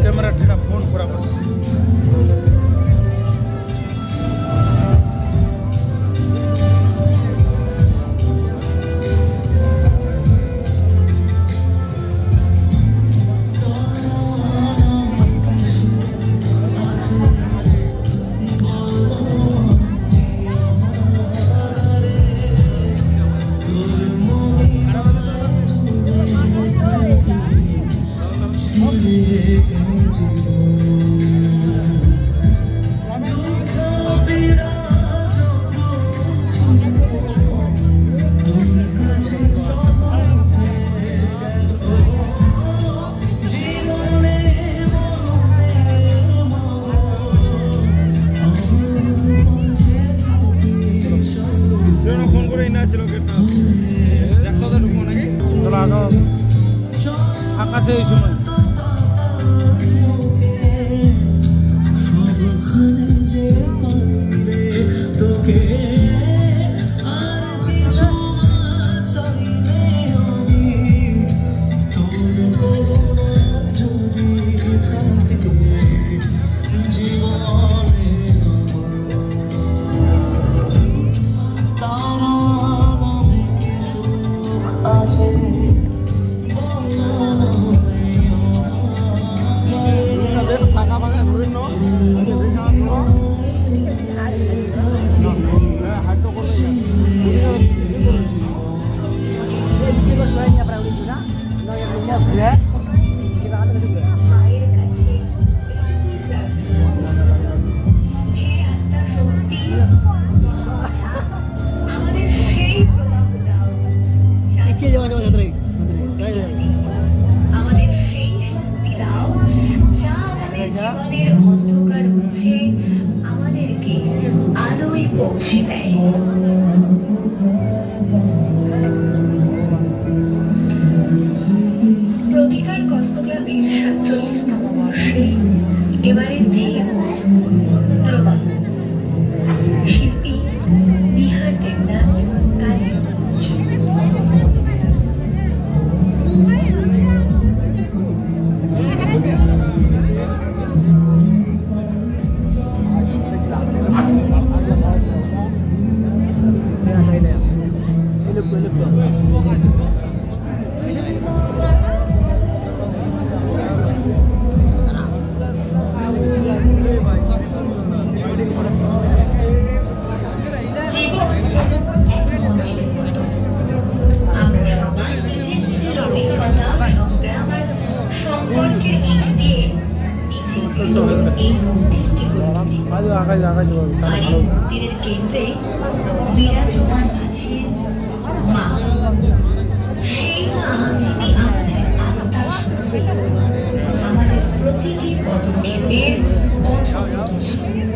Camera ঠেলা phone করা ফাঁকা আছে এই সময়। অন্ধকার মুছে আমাদেরকে আলোয় পৌঁছে দেয়। প্রতিকার কস্ত ক্লাবের ৪৭তম বর্ষে এবারের থিম প্রবাহ। শিল্পী নিহার দেবনাথ, কালীর মন্দিরের কেন্দ্রে বিরাজমান আছেন মা, সেই মা যিনি আমাদের আত্মার শক্তি, আমাদের প্রতিটি পদক্ষেপের পথপ্রদর্শক।